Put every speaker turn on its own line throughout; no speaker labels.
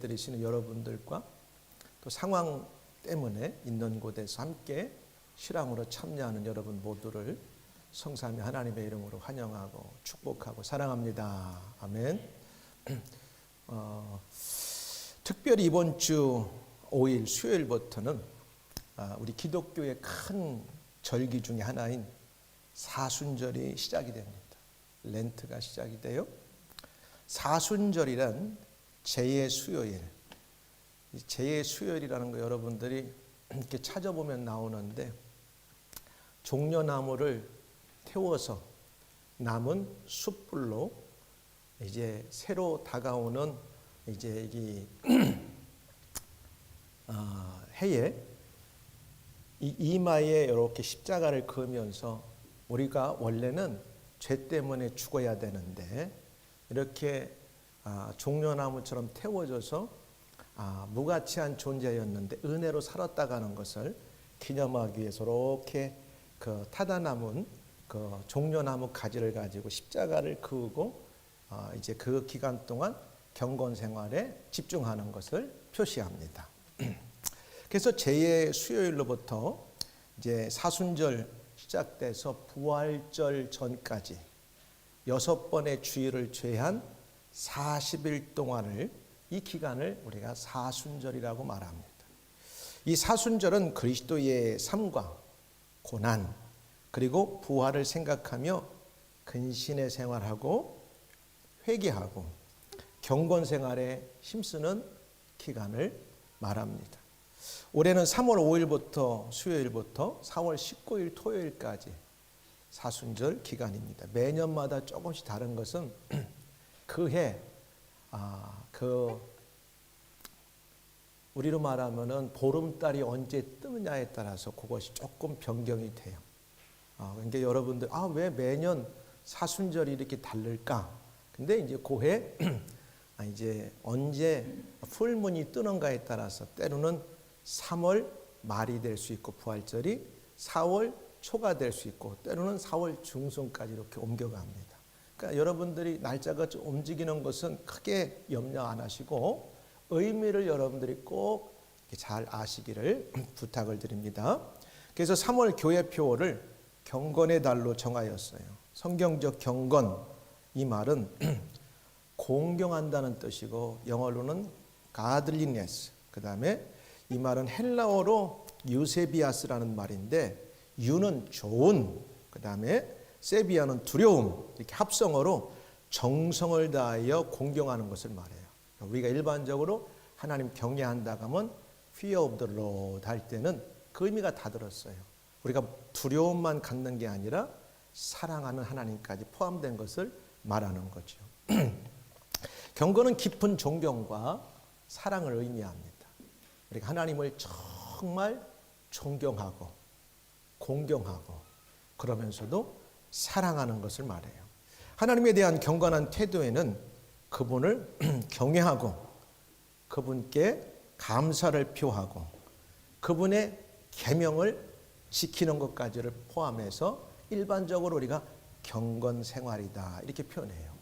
들으시는 여러분들과 또 상황 때문에 있는 곳에서 함께 실황으로 참여하는 여러분 모두를 성삼위 하나님의 이름으로 환영하고 축복하고 사랑합니다. 아멘. 특별히 이번 주 5일 수요일부터는 우리 기독교의 큰 절기 중에 하나인 사순절이 시작이 됩니다. 렌트가 시작이 돼요. 사순절이란 제2의 수요일, 제2의 수요일이라는 거 여러분들이 이렇게 찾아보면 나오는데, 종려나무를 태워서 남은 숯불로 이제 새로 다가오는 이제 이 해에 이 이마에 이렇게 십자가를 그으면서 우리가 원래는 죄 때문에 죽어야 되는데 이렇게 종려나무처럼 태워져서 무가치한 존재였는데 은혜로 살았다가는 것을 기념하기 위해서 이렇게 그 타다 남은 그 종려나무 가지를 가지고 십자가를 그으고 이제 그 기간 동안 경건 생활에 집중하는 것을 표시합니다. 그래서 제2의 수요일로부터 이제 사순절 시작돼서 부활절 전까지 6번의 주일을 제한 40일 동안을 이 기간을 우리가 사순절이라고 말합니다. 이 사순절은 그리스도의 삶과 고난 그리고 부활을 생각하며 근신의 생활하고 회개하고 경건 생활에 힘쓰는 기간을 말합니다. 올해는 3월 5일부터 수요일부터 4월 19일 토요일까지 사순절 기간입니다. 매년마다 조금씩 다른 것은 그해 우리로 말하면은 보름달이 언제 뜨느냐에 따라서 그것이 조금 변경이 돼요. 그러니까 여러분들 왜 매년 사순절이 이렇게 다를까? 근데 이제 그해 이제 언제 풀문이 뜨는가에 따라서 때로는 3월 말이 될 수 있고 부활절이 4월 초가 될 수 있고 때로는 4월 중순까지 이렇게 옮겨갑니다. 그러니까 여러분들이 날짜가 좀 움직이는 것은 크게 염려 안 하시고 의미를 여러분들이 꼭 잘 아시기를 부탁을 드립니다. 그래서 3월 교회표를 경건의 달로 정하였어요. 성경적 경건, 이 말은 공경한다는 뜻이고 영어로는 godliness, 그 다음에 이 말은 헬라어로 유세비아스라는 말인데 유는 좋은, 그 다음에 세비아는 두려움, 이렇게 합성어로 정성을 다하여 공경하는 것을 말해요. 우리가 일반적으로 하나님 경외한다고 하면 fear of the Lord 할 때는 그 의미가 다 들었어요. 우리가 두려움만 갖는 게 아니라 사랑하는 하나님까지 포함된 것을 말하는 거죠. 경건은 깊은 존경과 사랑을 의미합니다. 우리가 하나님을 정말 존경하고 공경하고 그러면서도 사랑하는 것을 말해요. 하나님에 대한 경건한 태도에는 그분을 경외하고 그분께 감사를 표하고 그분의 계명을 지키는 것까지를 포함해서 일반적으로 우리가 경건 생활이다 이렇게 표현해요.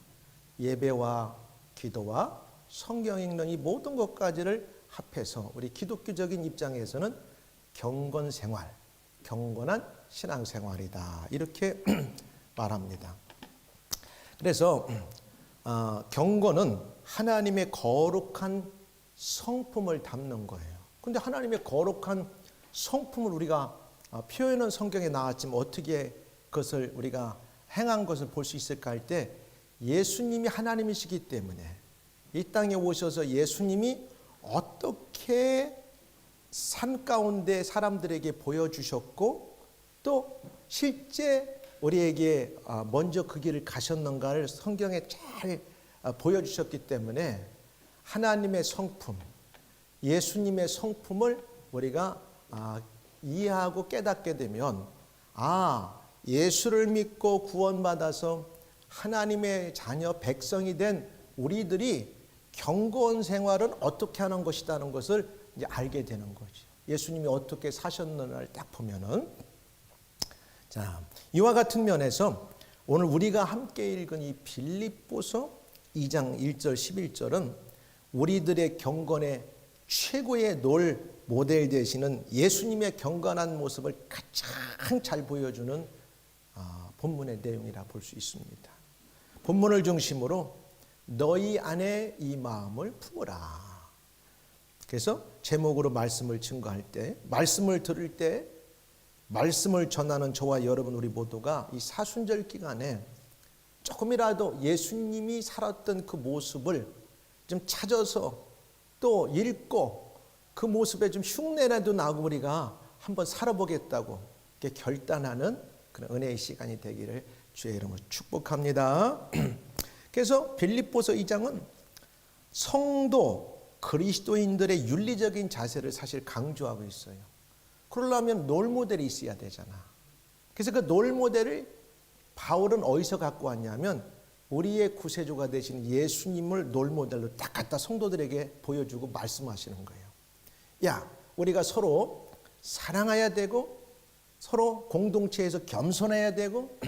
예배와 기도와 성경 읽는 이 모든 것까지를 합해서 우리 기독교적인 입장에서는 경건 생활, 경건한 신앙생활이다 이렇게 말합니다. 그래서 경건은 하나님의 거룩한 성품을 담는 거예요. 그런데 하나님의 거룩한 성품을 우리가 표현은 성경에 나왔지만 어떻게 그것을 우리가 행한 것을 볼 수 있을까 할 때 예수님이 하나님이시기 때문에 이 땅에 오셔서 예수님이 어떻게 산 가운데 사람들에게 보여주셨고 또 실제 우리에게 먼저 그 길을 가셨는가를 성경에 잘 보여주셨기 때문에 하나님의 성품, 예수님의 성품을 우리가 이해하고 깨닫게 되면 예수를 믿고 구원받아서 하나님의 자녀 백성이 된 우리들이 경건 생활은 어떻게 하는 것이라는 것을 이제 알게 되는 거죠. 예수님이 어떻게 사셨는가를 딱 보면은 자, 이와 같은 면에서 오늘 우리가 함께 읽은 이 빌립보서 2장 1절 11절은 우리들의 경건의 최고의 롤 모델 되시는 예수님의 경건한 모습을 가장 잘 보여주는 본문의 내용이라 볼 수 있습니다. 본문을 중심으로 너희 안에 이 마음을 품으라. 그래서 제목으로 말씀을 증거할 때, 말씀을 들을 때, 말씀을 전하는 저와 여러분 우리 모두가 이 사순절 기간에 조금이라도 예수님이 살았던 그 모습을 좀 찾아서 또 읽고 그 모습에 좀 흉내라도 나고 우리가 한번 살아보겠다고 이렇게 결단하는 그런 은혜의 시간이 되기를 주의 이름으로 축복합니다. 그래서 빌립보서 2장은 성도 그리스도인들의 윤리적인 자세를 사실 강조하고 있어요. 그러려면 롤모델이 있어야 되잖아. 그래서 그 롤모델을 바울은 어디서 갖고 왔냐면 우리의 구세주가 되신 예수님을 롤모델로 딱 갖다 성도들에게 보여주고 말씀하시는 거예요. 야, 우리가 서로 사랑해야 되고 서로 공동체에서 겸손해야 되고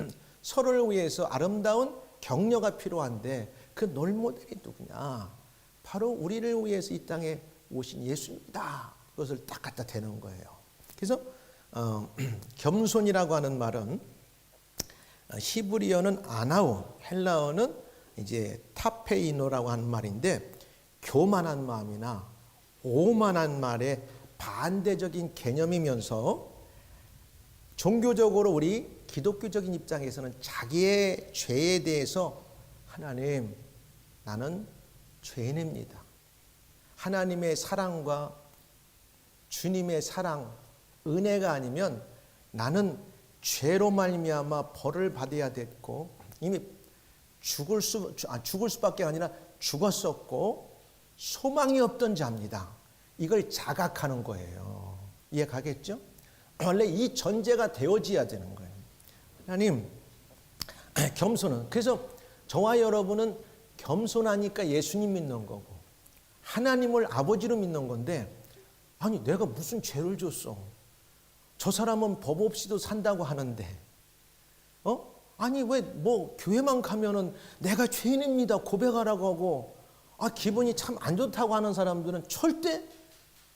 서로를 위해서 아름다운 격려가 필요한데 그 롤모델이 누구냐? 바로 우리를 위해서 이 땅에 오신 예수님이다. 그것을 딱 갖다 대는 거예요. 그래서 겸손이라고 하는 말은 히브리어는 아나우, 헬라어는 이제 타페이노라고 하는 말인데 교만한 마음이나 오만한 말의 반대적인 개념이면서 종교적으로 우리 기독교적인 입장에서는 자기의 죄에 대해서 하나님, 나는 죄인입니다. 하나님의 사랑과 주님의 사랑, 은혜가 아니면 나는 죄로 말미암아 벌을 받아야 됐고 이미 죽을 수밖에 아니라 죽었었고 소망이 없던 자입니다. 이걸 자각하는 거예요. 이해 가겠죠? 원래 이 전제가 되어져야 되는 거예요. 하나님, 겸손은 그래서 저와 여러분은 겸손하니까 예수님 믿는 거고 하나님을 아버지로 믿는 건데 아니 내가 무슨 죄를 줬어? 저 사람은 법 없이도 산다고 하는데 아니 왜 뭐 교회만 가면은 내가 죄인입니다 고백하라고 하고 기분이 참 안 좋다고 하는 사람들은 절대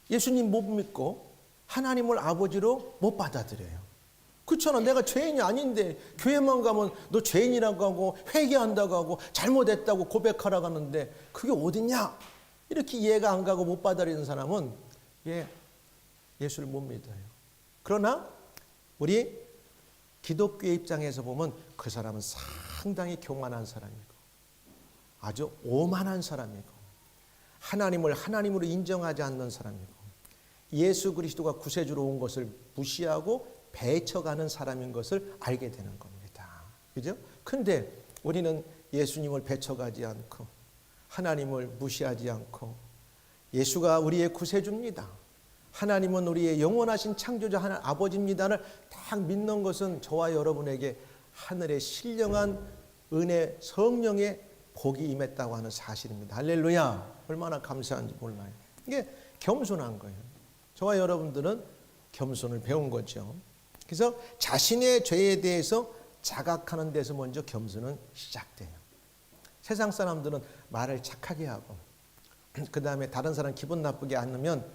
예수님 못 믿고 하나님을 아버지로 못 받아들여요. 그렇잖아. 내가 죄인이 아닌데 교회만 가면 너 죄인이라고 하고 회개한다고 하고 잘못했다고 고백하라고 하는데 그게 어딨냐? 이렇게 이해가 안 가고 못 받아들이는 사람은 예수를 못 믿어요. 그러나 우리 기독교의 입장에서 보면 그 사람은 상당히 교만한 사람이고 아주 오만한 사람이고 하나님을 하나님으로 인정하지 않는 사람이고 예수 그리스도가 구세주로 온 것을 무시하고 배척하는 사람인 것을 알게 되는 겁니다. 그죠? 근데 우리는 예수님을 배척하지 않고 하나님을 무시하지 않고 예수가 우리의 구세주입니다. 하나님은 우리의 영원하신 창조자 하나님 아버지입니다를 딱 믿는 것은 저와 여러분에게 하늘의 신령한 은혜 성령의 복이 임했다고 하는 사실입니다. 할렐루야. 얼마나 감사한지 몰라요. 이게 겸손한 거예요. 저와 여러분들은 겸손을 배운 거죠. 그래서 자신의 죄에 대해서 자각하는 데서 먼저 겸손은 시작돼요. 세상 사람들은 말을 착하게 하고 그 다음에 다른 사람 기분 나쁘게 않으면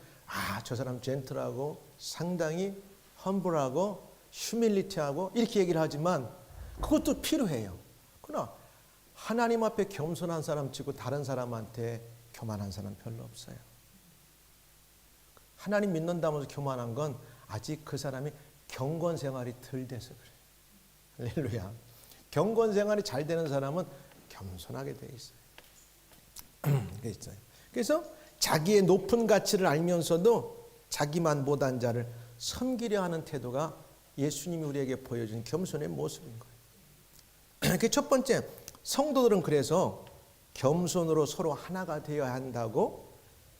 저 사람 젠틀하고 상당히 험블하고 휴밀리티하고 이렇게 얘기를 하지만 그것도 필요해요. 그러나 하나님 앞에 겸손한 사람 치고 다른 사람한테 교만한 사람 별로 없어요. 하나님 믿는다면서 교만한 건 아직 그 사람이 경건 생활이 덜 돼서 그래요. 할렐루야. 경건 생활이 잘 되는 사람은 겸손하게 돼 있어요. 그래서 자기의 높은 가치를 알면서도 자기만 못한 자를 섬기려 하는 태도가 예수님이 우리에게 보여준 겸손의 모습인 거예요. 첫 번째, 성도들은 그래서 겸손으로 서로 하나가 되어야 한다고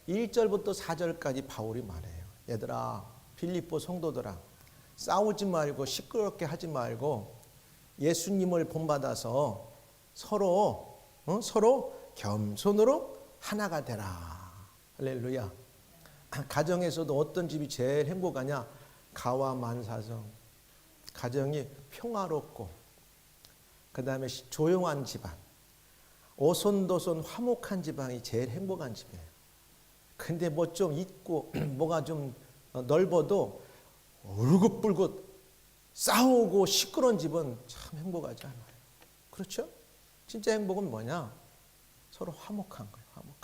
1절부터 4절까지 바울이 말해요. 얘들아, 빌립보 성도들아, 싸우지 말고 시끄럽게 하지 말고 예수님을 본받아서 서로 겸손으로 하나가 되라. 할렐루야. 가정에서도 어떤 집이 제일 행복하냐? 가와 만사성. 가정이 평화롭고 그 다음에 조용한 집안. 오손도손 화목한 지방이 제일 행복한 집이에요. 근데 뭐 좀 있고 뭐가 좀 넓어도 울긋불긋 싸우고 시끄러운 집은 참 행복하지 않아요. 그렇죠? 진짜 행복은 뭐냐? 서로 화목한 거예요. 화목한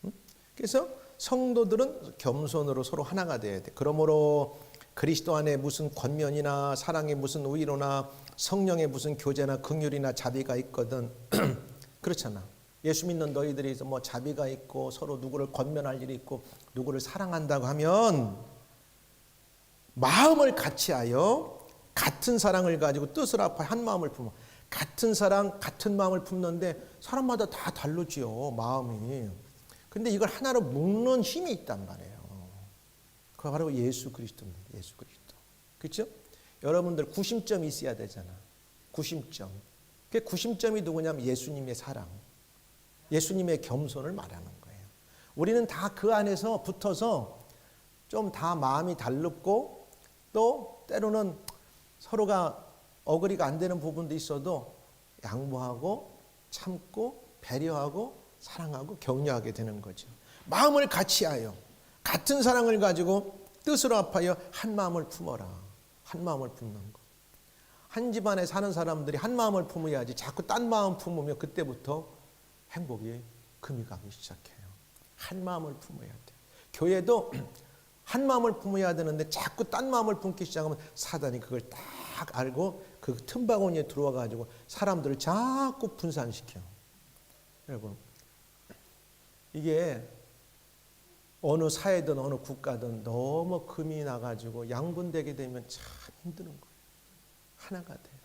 거. 그래서 성도들은 겸손으로 서로 하나가 돼야 돼. 그러므로 그리스도 안에 무슨 권면이나 사랑의 무슨 위로나 성령의 무슨 교제나 긍휼이나 자비가 있거든. 그렇잖아. 예수 믿는 너희들이 뭐 자비가 있고 서로 누구를 권면할 일이 있고 누구를 사랑한다고 하면 마음을 같이하여 같은 사랑을 가지고 뜻을 합하여 한 마음을 품어. 같은 사랑, 같은 마음을 품는데 사람마다 다 다르지요, 마음이. 근데 이걸 하나로 묶는 힘이 있단 말이에요. 그거 바로 예수 그리스도입니다. 예수 그리스도. 그렇죠? 여러분들 구심점이 있어야 되잖아. 구심점. 그 구심점이 누구냐면 예수님의 사랑, 예수님의 겸손을 말하는 거예요. 우리는 다 그 안에서 붙어서 좀 다 마음이 달랐고 또 때로는 서로가 어그리가 안 되는 부분도 있어도 양보하고 참고 배려하고 사랑하고 격려하게 되는 거죠. 마음을 같이하여 같은 사랑을 가지고 뜻으로 합하여 한 마음을 품어라. 한 마음을 품는 거. 한 집안에 사는 사람들이 한 마음을 품어야지 자꾸 딴 마음 품으면 그때부터 행복이 금이 가기 시작해요. 한 마음을 품어야 돼. 교회도 한 마음을 품어야 되는데 자꾸 딴 마음을 품기 시작하면 사단이 그걸 딱 알고 그 틈바구니에 들어와 가지고 사람들을 자꾸 분산시켜. 여러분, 이게 어느 사회든 어느 국가든 너무 금이 나가지고 양분되게 되면 참 힘드는 거예요. 하나가 돼요.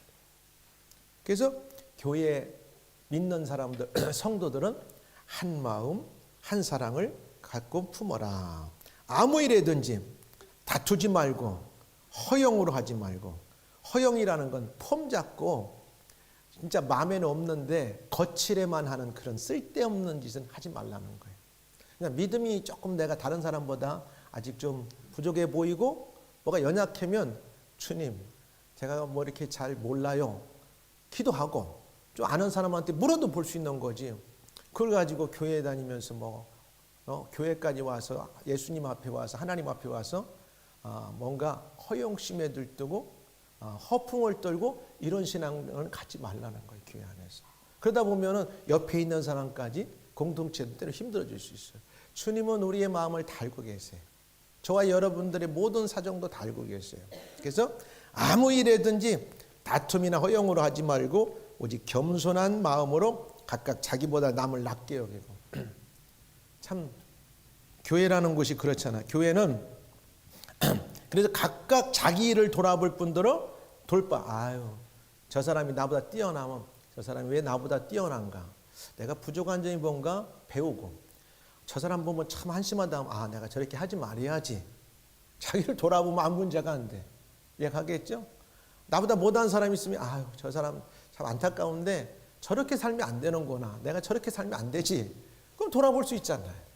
그래서 교회 믿는 사람들, 성도들은 한 마음, 한 사랑을 갖고 품어라. 아무 일에든지 다투지 말고 허영으로 하지 말고, 허영이라는 건 폼 잡고 진짜 마음에는 없는데 거칠에만 하는 그런 쓸데없는 짓은 하지 말라는 거예요. 그냥 믿음이 조금 내가 다른 사람보다 아직 좀 부족해 보이고 뭐가 연약하면 주님 제가 뭐 이렇게 잘 몰라요. 기도하고 좀 아는 사람한테 물어도 볼 수 있는 거지. 그걸 가지고 교회 다니면서 교회까지 와서 예수님 앞에 와서 하나님 앞에 와서 뭔가 허영심에 들뜨고 허풍을 떨고 이런 신앙을 갖지 말라는 거예요. 교회 안에서. 그러다 보면은 옆에 있는 사람까지 공동체도 때로 힘들어질 수 있어요. 주님은 우리의 마음을 다 알고 계세요. 저와 여러분들의 모든 사정도 다 알고 계세요. 그래서 아무 일에든지 다툼이나 허영으로 하지 말고 오직 겸손한 마음으로 각각 자기보다 남을 낮게 여기고. 참 교회라는 곳이 그렇잖아. 교회는 그래서 각각 자기 일을 돌아볼 뿐더러 저 사람이 나보다 뛰어나면 저 사람이 왜 나보다 뛰어난가? 내가 부족한 점이 뭔가 배우고, 저 사람 보면 참 한심하다. 내가 저렇게 하지 말아야지. 자기를 돌아보면 아무 문제가 안 돼. 이해하겠죠? 나보다 못한 사람이 있으면 저 사람 참 안타까운데 저렇게 살면 안 되는구나. 내가 저렇게 살면 안 되지. 그럼 돌아볼 수 있잖아요.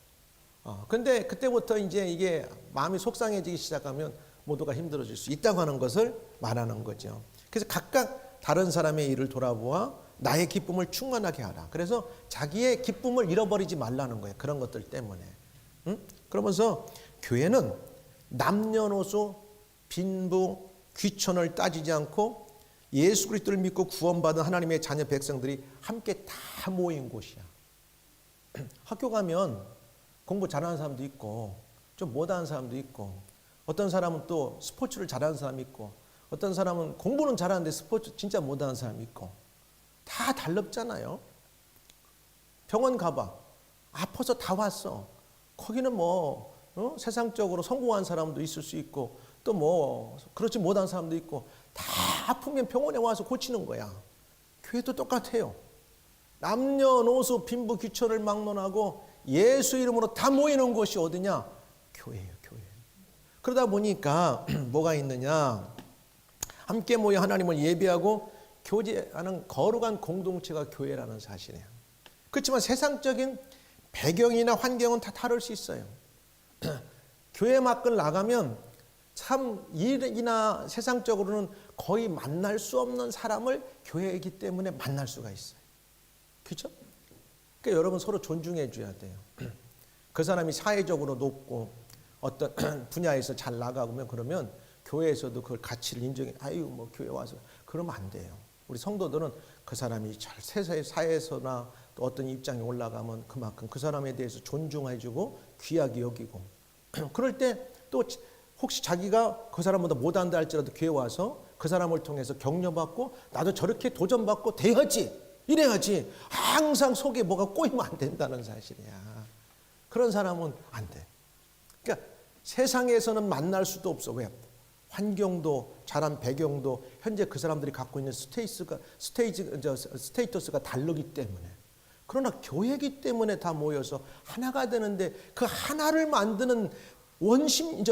근데 그때부터 이제 이게 마음이 속상해지기 시작하면 모두가 힘들어질 수 있다고 하는 것을 말하는 거죠. 그래서 각각 다른 사람의 일을 돌아보아 나의 기쁨을 충만하게 하라. 그래서 자기의 기쁨을 잃어버리지 말라는 거예요. 그런 것들 때문에. 그러면서 교회는 남녀노소 빈부 귀천을 따지지 않고 예수 그리스도를 믿고 구원받은 하나님의 자녀 백성들이 함께 다 모인 곳이야. 학교 가면 공부 잘하는 사람도 있고 좀 못하는 사람도 있고, 어떤 사람은 또 스포츠를 잘하는 사람이 있고, 어떤 사람은 공부는 잘하는데 스포츠 진짜 못하는 사람이 있고, 다 달랐잖아요. 병원 가봐. 아파서 다 왔어. 거기는 세상적으로 성공한 사람도 있을 수 있고 또 그렇지 못한 사람도 있고, 다 아프면 병원에 와서 고치는 거야. 교회도 똑같아요. 남녀노소 빈부 귀천을 막론하고 예수 이름으로 다 모이는 곳이 어디냐? 교회예요. 교회. 그러다 보니까 뭐가 있느냐? 함께 모여 하나님을 예배하고 교제하는 거룩한 공동체가 교회라는 사실이에요. 그렇지만 세상적인 배경이나 환경은 다 다를 수 있어요. 교회 밖을 나가면 참 일이나 세상적으로는 거의 만날 수 없는 사람을 교회이기 때문에 만날 수가 있어요. 그렇죠? 그러니까 여러분 서로 존중해 줘야 돼요. 그 사람이 사회적으로 높고 어떤 분야에서 잘 나가면 그러면 교회에서도 그걸 가치를 인정해. 아유 뭐 교회 와서 그러면 안 돼요. 우리 성도들은 그 사람이 잘 사회에서나 또 어떤 입장에 올라가면 그만큼 그 사람에 대해서 존중해주고 귀하게 여기고 그럴 때 또 혹시 자기가 그 사람보다 못한다 할지라도 교회 와서 그 사람을 통해서 격려받고 나도 저렇게 도전받고 돼야지 이래야지 항상 속에 뭐가 꼬이면 안 된다는 사실이야. 그런 사람은 안 돼. 그러니까 세상에서는 만날 수도 없어. 왜? 환경도 자란 배경도 현재 그 사람들이 갖고 있는 스테이터스가 다르기 때문에. 그러나 교회이기 때문에 다 모여서 하나가 되는데 그 하나를 만드는 원심,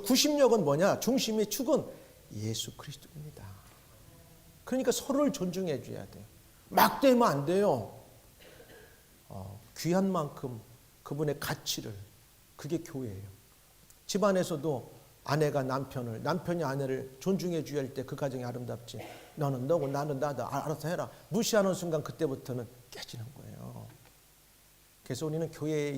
구심력은 뭐냐? 중심의 축은 예수 그리스도입니다. 그러니까 서로를 존중해 줘야 돼요. 막 되면 안 돼요. 귀한 만큼 그분의 가치를, 그게 교회예요. 집안에서도 아내가 남편을, 남편이 아내를 존중해 줘야 할 때 그 가정이 아름답지. 너는 너고 나는 나다. 알아서 해라. 무시하는 순간 그때부터는 깨지는 거예요. 그래서 우리는 교회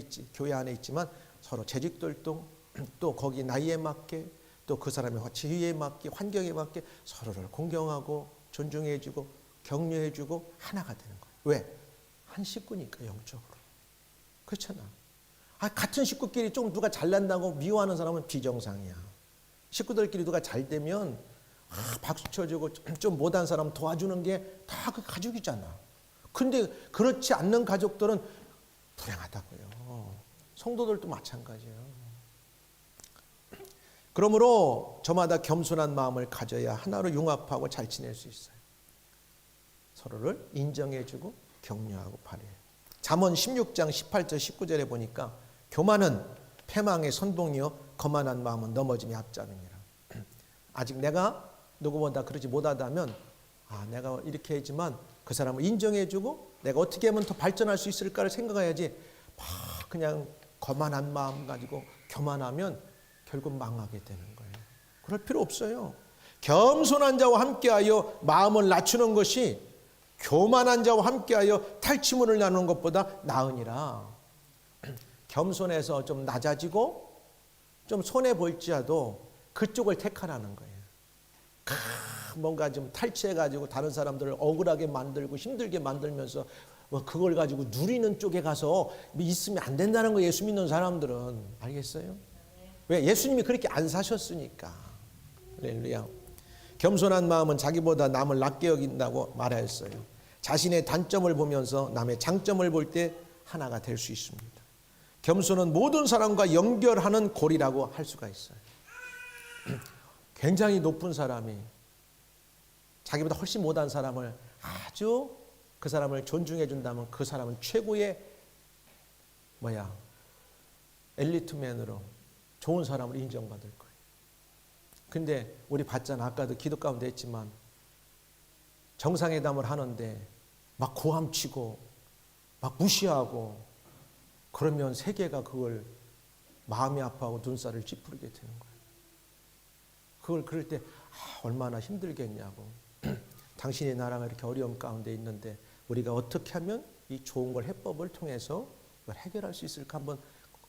안에 있지만 서로 재직돌동 또 거기 나이에 맞게 또 그 사람의 지위에 맞게 환경에 맞게 서로를 공경하고 존중해 주고 격려해 주고 하나가 되는 거예요. 왜? 한 식구니까 영적으로. 그렇잖아. 같은 식구끼리 좀 누가 잘난다고 미워하는 사람은 비정상이야. 식구들끼리 누가 잘 되면 박수 쳐주고 좀 못한 사람 도와주는 게 다 그 가족이잖아. 근데 그렇지 않는 가족들은 불행하다고요. 성도들도 마찬가지예요. 그러므로 저마다 겸손한 마음을 가져야 하나로 융합하고 잘 지낼 수 있어요. 서로를 인정해주고 격려하고 바래요. 잠언 16장 18절 19절에 보니까 교만은 패망의 선봉이요 거만한 마음은 넘어짐이 앞잡이니라. 아직 내가 누구보다 그러지 못하다면 내가 이렇게 했지만 그 사람을 인정해주고 내가 어떻게 하면 더 발전할 수 있을까를 생각해야지 막 그냥 거만한 마음 가지고 교만하면 결국 망하게 되는 거예요. 그럴 필요 없어요. 겸손한 자와 함께하여 마음을 낮추는 것이 교만한 자와 함께하여 탈취문을 나누는 것보다 나으니라. 겸손해서 좀 낮아지고 좀 손해 볼지라도 그쪽을 택하라는 거예요. 뭔가 좀 탈취해가지고 다른 사람들을 억울하게 만들고 힘들게 만들면서 그걸 가지고 누리는 쪽에 가서 있으면 안 된다는 거예요. 예수 믿는 사람들은. 알겠어요? 왜? 예수님이 그렇게 안 사셨으니까. 할렐루야. 겸손한 마음은 자기보다 남을 낮게 여긴다고 말하였어요. 자신의 단점을 보면서 남의 장점을 볼 때 하나가 될 수 있습니다. 겸손은 모든 사람과 연결하는 고리라고 할 수가 있어요. 굉장히 높은 사람이 자기보다 훨씬 못한 사람을 아주 그 사람을 존중해 준다면 그 사람은 최고의 엘리트맨으로 좋은 사람을 인정받을 거예요. 근데 우리 봤잖아. 아까도 기도 가운데 했지만 정상회담을 하는데 막 고함치고 막 무시하고 그러면 세계가 그걸 마음이 아파하고 눈살을 찌푸리게 되는 거예요. 그걸 그럴 때 얼마나 힘들겠냐고. 당신의 나라가 이렇게 어려움 가운데 있는데 우리가 어떻게 하면 이 좋은 걸 해법을 통해서 이걸 해결할 수 있을까 한번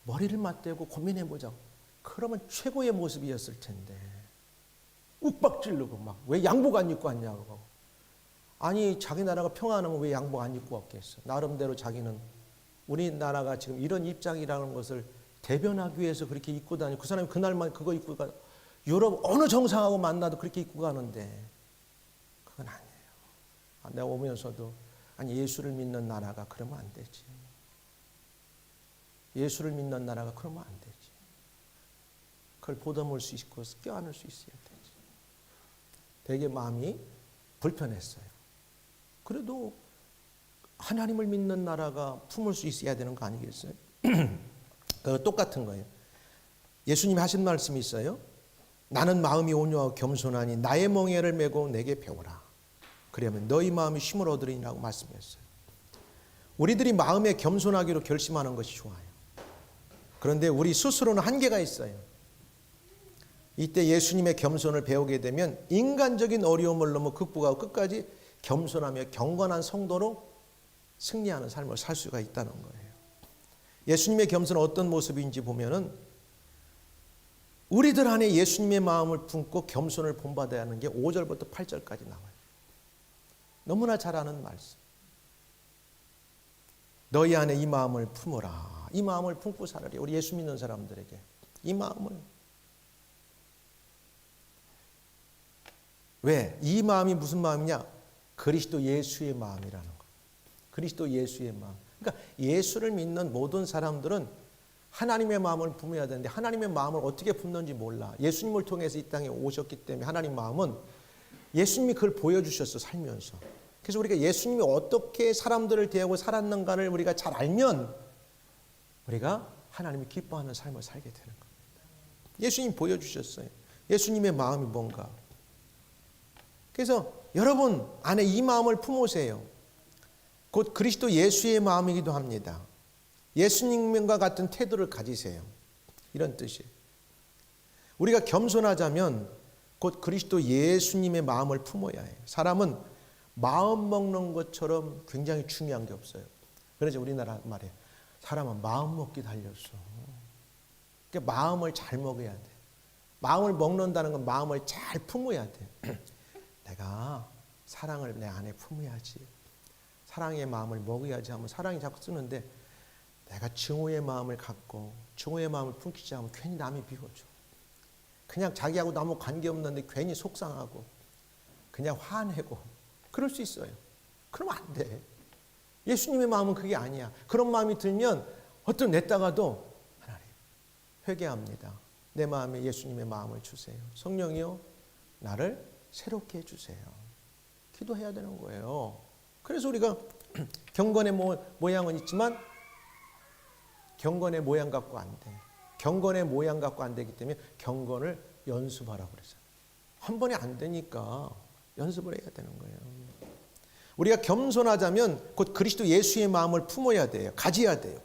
머리를 맞대고 고민해보자고. 그러면 최고의 모습이었을 텐데 욱박지르고 막 왜 양복 안 입고 왔냐고. 아니 자기 나라가 평안하면 왜 양복 안 입고 왔겠어. 나름대로 자기는 우리나라가 지금 이런 입장이라는 것을 대변하기 위해서 그렇게 입고 다니고 그 사람이 그날만 그거 입고 가. 유럽 어느 정상하고 만나도 그렇게 입고 가는데 그건 아니에요. 내가 오면서도 예수를 믿는 나라가 그러면 안 되지. 예수를 믿는 나라가 그러면 안 되지. 그걸 보듬을 수 있고 껴안을 수 있어야 되지. 되게 마음이 불편했어요. 그래도 하나님을 믿는 나라가 품을 수 있어야 되는 거 아니겠어요? 똑같은 거예요. 예수님이 하신 말씀이 있어요. 나는 마음이 온유하고 겸손하니 나의 멍에를 메고 내게 배우라. 그러면 너희 마음이 쉼을 얻으리라고 말씀했어요. 우리들이 마음에 겸손하기로 결심하는 것이 좋아요. 그런데 우리 스스로는 한계가 있어요. 이때 예수님의 겸손을 배우게 되면 인간적인 어려움을 넘어 극복하고 끝까지 겸손하며 경건한 성도로 승리하는 삶을 살 수가 있다는 거예요. 예수님의 겸손은 어떤 모습인지 보면은 우리들 안에 예수님의 마음을 품고 겸손을 본받아야 하는 게 5절부터 8절까지 나와요. 너무나 잘 아는 말씀. 너희 안에 이 마음을 품어라. 이 마음을 품고 살으리. 우리 예수 믿는 사람들에게 이 마음을. 왜? 이 마음이 무슨 마음이냐? 그리스도 예수의 마음이라는 거. 그리스도 예수의 마음. 그러니까 예수를 믿는 모든 사람들은 하나님의 마음을 품어야 되는데 하나님의 마음을 어떻게 품는지 몰라. 예수님을 통해서 이 땅에 오셨기 때문에 하나님 마음은 예수님이 그걸 보여주셨어, 살면서. 그래서 우리가 예수님이 어떻게 사람들을 대하고 살았는가를 우리가 잘 알면 우리가 하나님이 기뻐하는 삶을 살게 되는 겁니다. 예수님 보여주셨어요. 예수님의 마음이 뭔가. 그래서 여러분 안에 이 마음을 품으세요. 곧 그리스도 예수의 마음이기도 합니다. 예수님과 같은 태도를 가지세요. 이런 뜻이에요. 우리가 겸손하자면 곧 그리스도 예수님의 마음을 품어야 해요. 사람은 마음 먹는 것처럼 굉장히 중요한 게 없어요. 그래서 우리나라 말에 사람은 마음 먹기 달렸어. 그러니까 마음을 잘 먹어야 돼. 마음을 먹는다는 건 마음을 잘 품어야 돼. 내가 사랑을 내 안에 품어야지. 사랑의 마음을 먹어야지 하면 사랑이 자꾸 쓰는데 내가 증오의 마음을 갖고 증오의 마음을 품기지 않으면 괜히 남이 비워줘. 그냥 자기하고 아무 관계없는데 괜히 속상하고 그냥 화내고 그럴 수 있어요. 그러면 안 돼. 예수님의 마음은 그게 아니야. 그런 마음이 들면 어떤 냈다가도 하나님 회개합니다. 내 마음에 예수님의 마음을 주세요. 성령이요 나를 새롭게 해주세요. 기도해야 되는 거예요. 그래서 우리가 경건의 모양은 있지만 경건의 모양 갖고 안 돼. 경건의 모양 갖고 안 되기 때문에 경건을 연습하라고 그랬어요. 한 번에 안 되니까 연습을 해야 되는 거예요. 우리가 겸손하자면 곧 그리스도 예수의 마음을 품어야 돼요. 가져야 돼요.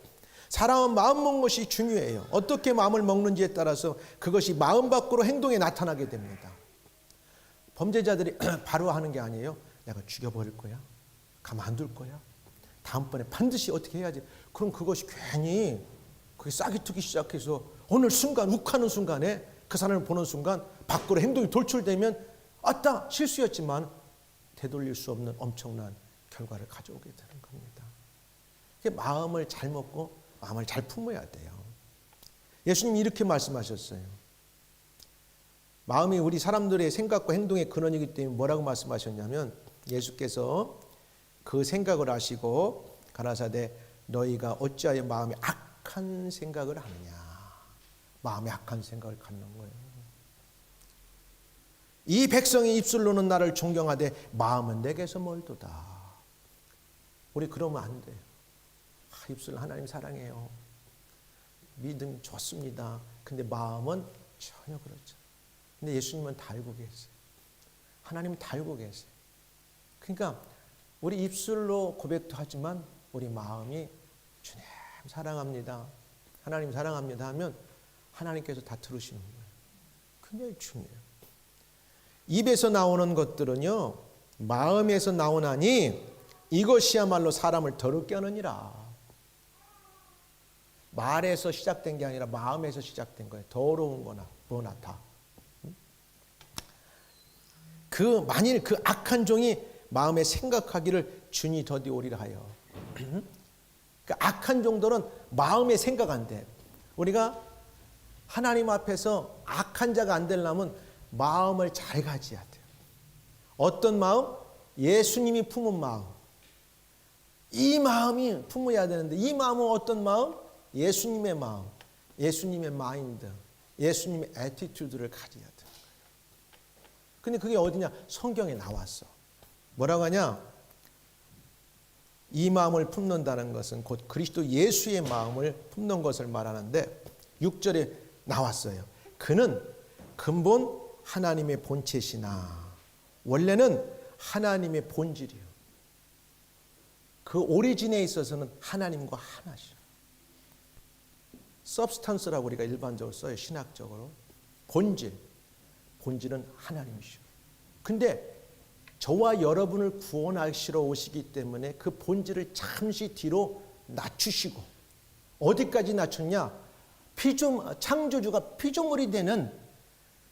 사람은 마음 먹는 것이 중요해요. 어떻게 마음을 먹는지에 따라서 그것이 마음 밖으로 행동에 나타나게 됩니다. 범죄자들이 바로 하는 게 아니에요. 내가 죽여버릴 거야. 가만둘 거야. 다음번에 반드시 어떻게 해야지. 그럼 그것이 괜히 그게 싹이 트기 시작해서 어느 순간 욱하는 순간에 그 사람을 보는 순간 밖으로 행동이 돌출되면 아따 실수였지만 되돌릴 수 없는 엄청난 결과를 가져오게 되는 겁니다. 마음을 잘 먹고 마음을 잘 품어야 돼요. 예수님이 이렇게 말씀하셨어요. 마음이 우리 사람들의 생각과 행동의 근원이기 때문에 뭐라고 말씀하셨냐면 예수께서 그 생각을 아시고 가라사대 너희가 어찌하여 마음에 악한 생각을 하느냐. 마음에 악한 생각을 갖는 거예요. 이 백성이 입술로는 나를 존경하되 마음은 내게서 멀도다. 우리 그러면 안 돼요. 입술로 하나님 사랑해요. 믿음 좋습니다. 근데 마음은 전혀 그렇죠. 근데 예수님은 다 알고 계세요. 하나님은 다 알고 계세요. 그러니까 우리 입술로 고백도 하지만 우리 마음이 주님 사랑합니다. 하나님 사랑합니다 하면 하나님께서 다 들으시는 거예요. 굉장히 중요해요. 입에서 나오는 것들은요. 마음에서 나오나니 이것이야말로 사람을 더럽게 하느니라. 말에서 시작된 게 아니라 마음에서 시작된 거예요. 더러운 거나 뭐나 다. 만일 그 악한 종이 마음에 생각하기를 주니 더디오리라 하여. 그 악한 종들은 마음에 생각 안 돼. 우리가 하나님 앞에서 악한 자가 안 되려면 마음을 잘 가져야 돼요. 어떤 마음? 예수님이 품은 마음. 이 마음이 품어야 되는데 이 마음은 어떤 마음? 예수님의 마음, 예수님의 마인드, 예수님의 애티튜드를 가져야 돼요. 근데 그게 어디냐? 성경에 나왔어. 뭐라고 하냐? 이 마음을 품는다는 것은 곧 그리스도 예수의 마음을 품는 것을 말하는데 6절에 나왔어요. 그는 근본 하나님의 본체시나 원래는 하나님의 본질이에요. 그 오리진에 있어서는 하나님과 하나시요. substance라고 우리가 일반적으로 써요. 신학적으로. 본질은 하나님이시오. 근데 저와 여러분을 구원하시러 오시기 때문에 그 본질을 잠시 뒤로 낮추시고, 어디까지 낮췄냐? 창조주가 피조물이 되는,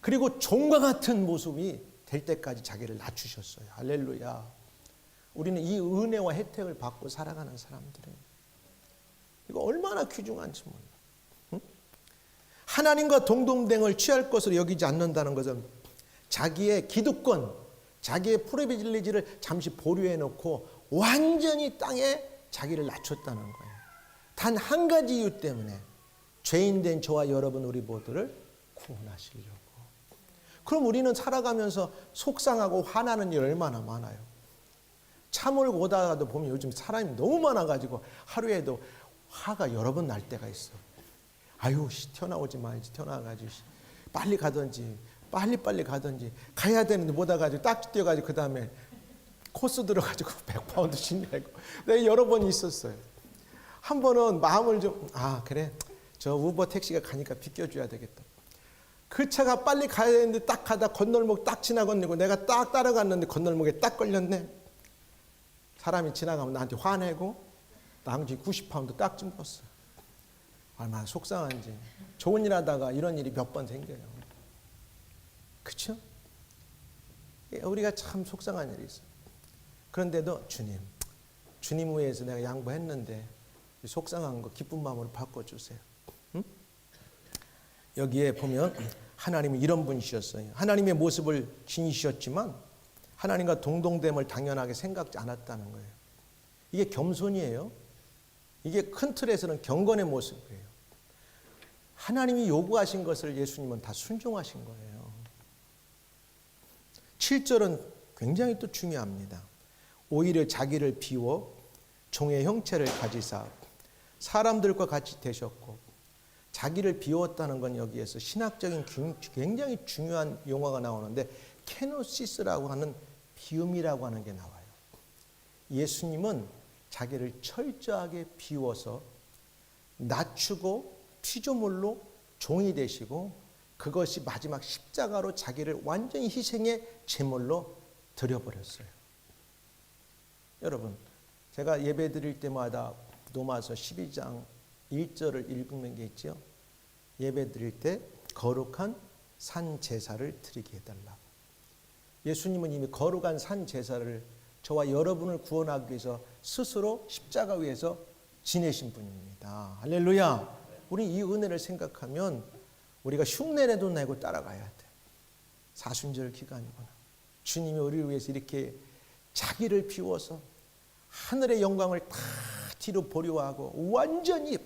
그리고 종과 같은 모습이 될 때까지 자기를 낮추셨어요. 할렐루야. 우리는 이 은혜와 혜택을 받고 살아가는 사람들이에요. 이거 얼마나 귀중한지 몰라. 응? 하나님과 동등됨을 취할 것으로 여기지 않는다는 것은 자기의 기득권, 자기의 프리빌리지를 잠시 보류해 놓고 완전히 땅에 자기를 낮췄다는 거예요. 단 한 가지 이유 때문에, 죄인된 저와 여러분 우리 모두를 구원하시려고. 그럼 우리는 살아가면서 속상하고 화나는 일 얼마나 많아요. 참을 오다가도 보면 요즘 사람이 너무 많아가지고 하루에도 화가 여러 번 날 때가 있어. 아유, 튀어나오지 말지, 튀어나와가지고 빨리 가든지, 빨리 가든지, 가야 되는데 못 와가지고 딱 뛰어가지고 그 다음에 코스 들어가지고 100파운드씩 내고. 내가 여러 번 있었어요. 한 번은 마음을 좀, 그래, 저 우버 택시가 가니까 비껴줘야 되겠다. 그 차가 빨리 가야 되는데 딱 가다 건널목 딱 지나갔고, 내가 딱 따라갔는데 건널목에 딱 걸렸네. 사람이 지나가면 나한테 화내고 나머지 90파운드 딱 ጭ었어. 얼마나 속상한지. 좋은 일 하다가 이런 일이 몇 번 생겨요. 그렇죠? 우리가 참 속상한 일이 있어요. 그런데도 주님 위해서 내가 양보했는데 속상한 거 기쁜 마음으로 바꿔주세요. 응? 여기에 보면 하나님이 이런 분이셨어요. 하나님의 모습을 지니셨지만 하나님과 동등됨을 당연하게 생각지 않았다는 거예요. 이게 겸손이에요. 이게 큰 틀에서는 경건의 모습이에요. 하나님이 요구하신 것을 예수님은 다 순종하신 거예요. 7절은 굉장히 또 중요합니다. 오히려 자기를 비워 종의 형체를 가지사 사람들과 같이 되셨고, 자기를 비웠다는 건 여기에서 신학적인 굉장히 중요한 용어가 나오는데 케노시스라고 하는 비움이라고 하는 게 나와요. 예수님은 자기를 철저하게 비워서 낮추고 피조물로 종이 되시고, 그것이 마지막 십자가로 자기를 완전히 희생의 제물로 드려버렸어요. 여러분, 제가 예배 드릴 때마다 로마서 12장 1절을 읽는 게 있죠. 예배 드릴 때 거룩한 산 제사를 드리게 해달라고. 예수님은 이미 거룩한 산 제사를 저와 여러분을 구원하기 위해서 스스로 십자가 위에서 지내신 분입니다. 할렐루야. 우리 이 은혜를 생각하면 우리가 흉내내도 내고 따라가야 돼. 사순절 기간이구나. 주님이 우리를 위해서 이렇게 자기를 비워서 하늘의 영광을 다 뒤로 보류하고 완전히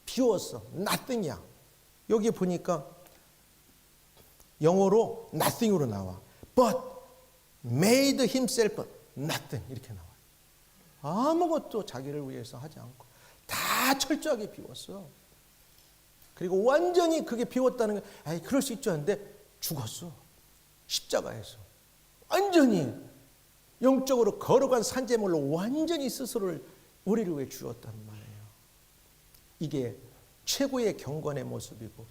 비웠어. nothing이야. 여기 보니까 영어로 nothing으로 나와. But made himself nothing 이렇게 나와요. 아무것도 자기를 위해서 하지 않고 다 철저하게 비웠어. 그리고 완전히 그게 비웠다는 게 그럴 수 있죠 하는데 죽었어. 십자가에서. 완전히 영적으로 거룩한 산재물로 완전히 스스로를 우리를 위해 주었단 말이에요. 이게 최고의 경건의 모습이고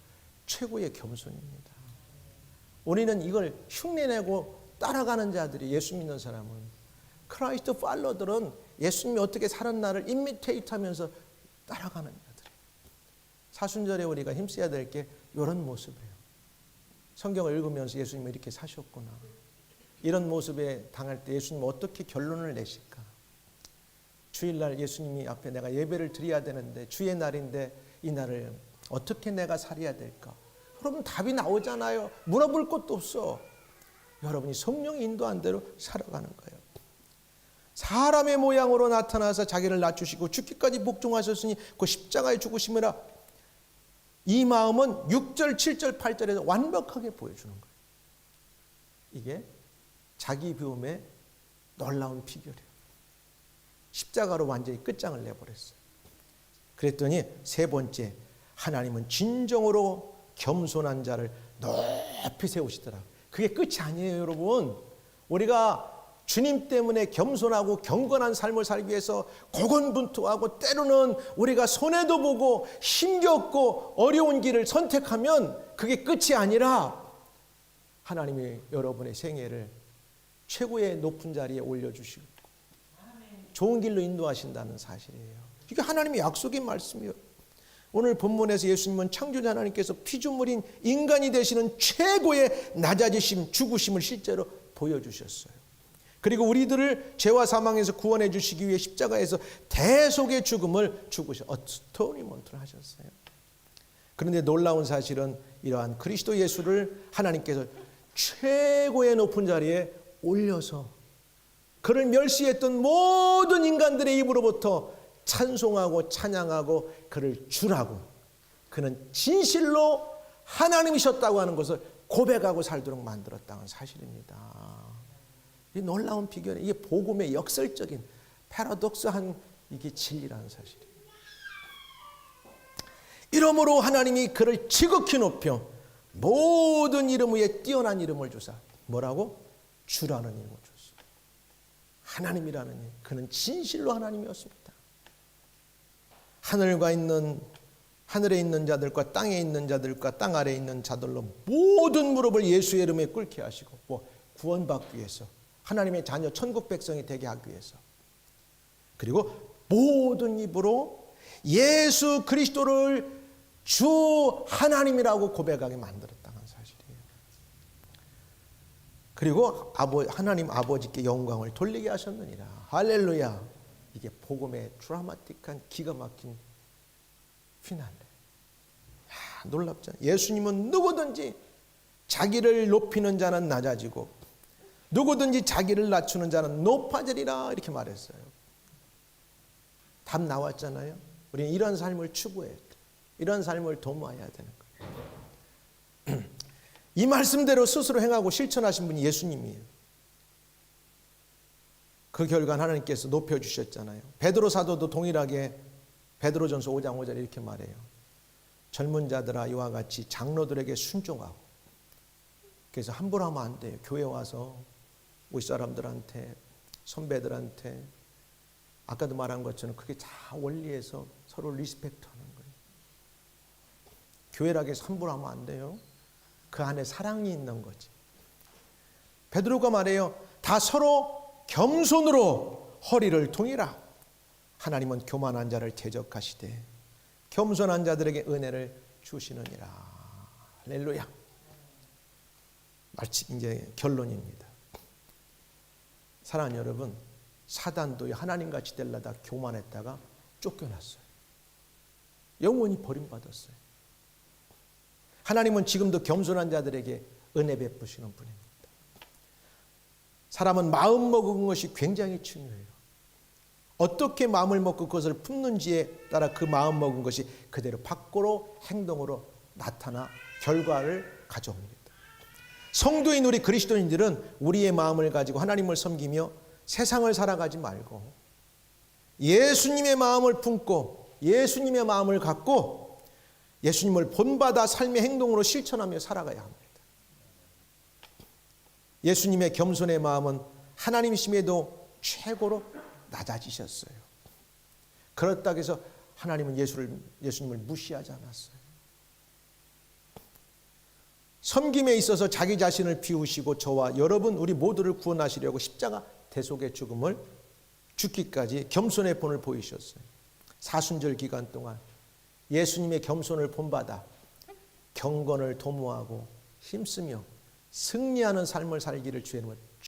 최고의 겸손입니다. 우리는 이걸 흉내내고 따라가는 자들이, 예수 믿는 사람은, 크라이스트 팔로들은 예수님이 어떻게 살았나를 이미테이트하면서 따라가는 자들이에요. 사순절에 우리가 힘써야 될 게 이런 모습이에요. 성경을 읽으면서 예수님이 이렇게 사셨구나. 이런 모습에 당할 때 예수님은 어떻게 결론을 내실까? 주일날 예수님이 앞에 내가 예배를 드려야 되는데, 주의 날인데 이 날을 어떻게 내가 살아야 될까? 여러분 답이 나오잖아요. 물어볼 것도 없어. 여러분이 성령이 인도한 대로 살아가는 거예요. 사람의 모양으로 나타나서 자기를 낮추시고 죽기까지 복종하셨으니 그 십자가의 죽으심이라. 이 마음은 6절, 7절, 8절에서 완벽하게 보여주는 거예요. 이게 자기 비움의 놀라운 비결이에요. 십자가로 완전히 끝장을 내버렸어요. 그랬더니 세 번째, 하나님은 진정으로 겸손한 자를 높이 세우시더라. 그게 끝이 아니에요, 여러분. 우리가 주님 때문에 겸손하고 경건한 삶을 살기 위해서 고군분투하고 때로는 우리가 손해도 보고 힘겹고 어려운 길을 선택하면 그게 끝이 아니라 하나님이 여러분의 생애를 최고의 높은 자리에 올려주시고 좋은 길로 인도하신다는 사실이에요. 이게 하나님의 약속의 말씀이에요. 오늘 본문에서 예수님은 창조자 하나님께서 피조물인 인간이 되시는 최고의 낮아지심, 죽으심을 실제로 보여주셨어요. 그리고 우리들을 죄와 사망에서 구원해 주시기 위해 십자가에서 대속의 죽음을 죽으셔 어토니먼트를 하셨어요. 그런데 놀라운 사실은 이러한 그리스도 예수를 하나님께서 최고의 높은 자리에 올려서 그를 멸시했던 모든 인간들의 입으로부터 찬송하고 찬양하고 그를 주라고, 그는 진실로 하나님이셨다고 하는 것을 고백하고 살도록 만들었다는 사실입니다. 이 놀라운 비결이 이게 복음의 역설적인 패러독스한 이게 진리라는 사실이에요. 이러므로 하나님이 그를 지극히 높여 모든 이름 위에 뛰어난 이름을 주사 뭐라고? 주라는 이름을 줬어요. 하나님이라는 일. 그는 진실로 하나님이었습니다. 하늘에 있는 자들과 땅에 있는 자들과 땅 아래에 있는 자들로 모든 무릎을 예수의 이름에 꿇게 하시고 구원받기 위해서, 하나님의 자녀 천국 백성이 되게 하기 위해서, 그리고 모든 입으로 예수 그리스도를 주 하나님이라고 고백하게 만들었다는 사실이에요. 그리고 하나님 아버지께 영광을 돌리게 하셨느니라. 할렐루야. 이게 복음의 드라마틱한 기가 막힌 피날레. 놀랍죠. 예수님은 누구든지 자기를 높이는 자는 낮아지고 누구든지 자기를 낮추는 자는 높아지리라 이렇게 말했어요. 답 나왔잖아요. 우리는 이런 삶을 추구해야 돼. 이런 삶을 도모해야 되는 거예요. 이 말씀대로 스스로 행하고 실천하신 분이 예수님이에요. 그 결과 하나님께서 높여주셨잖아요. 베드로 사도도 동일하게 베드로전서 5장 5절에 이렇게 말해요. 젊은 자들아 이와 같이 장로들에게 순종하고. 그래서 함부로 하면 안 돼요. 교회 와서 우리 사람들한테, 선배들한테 아까도 말한 것처럼 그게 다 원리에서 서로 리스펙트하는 거예요. 교회라고 해서 함부로 하면 안 돼요. 그 안에 사랑이 있는 거지. 베드로가 말해요. 다 서로 겸손으로 허리를 동이라. 하나님은 교만한 자를 대적하시되 겸손한 자들에게 은혜를 주시느니라. 할렐루야. 마치 이제 결론입니다. 사랑하는 여러분, 사단도 하나님같이 되려다 교만했다가 쫓겨났어요. 영원히 버림받았어요. 하나님은 지금도 겸손한 자들에게 은혜 베푸시는 분입니다. 사람은 마음 먹은 것이 굉장히 중요해요. 어떻게 마음을 먹고 그것을 품는지에 따라 그 마음 먹은 것이 그대로 밖으로 행동으로 나타나 결과를 가져옵니다. 성도인 우리 그리스도인들은 우리의 마음을 가지고 하나님을 섬기며 세상을 살아가지 말고 예수님의 마음을 품고 예수님의 마음을 갖고 예수님을 본받아 삶의 행동으로 실천하며 살아가야 합니다. 예수님의 겸손의 마음은 하나님이심에도 최고로 낮아지셨어요. 그렇다고 해서 하나님은 예수님을 무시하지 않았어요. 섬김에 있어서 자기 자신을 비우시고 저와 여러분 우리 모두를 구원하시려고 십자가 대속의 죽음을 죽기까지 겸손의 본을 보이셨어요. 사순절 기간 동안 예수님의 겸손을 본받아 경건을 도모하고 힘쓰며 승리하는 삶을 살기를 주의 이름으로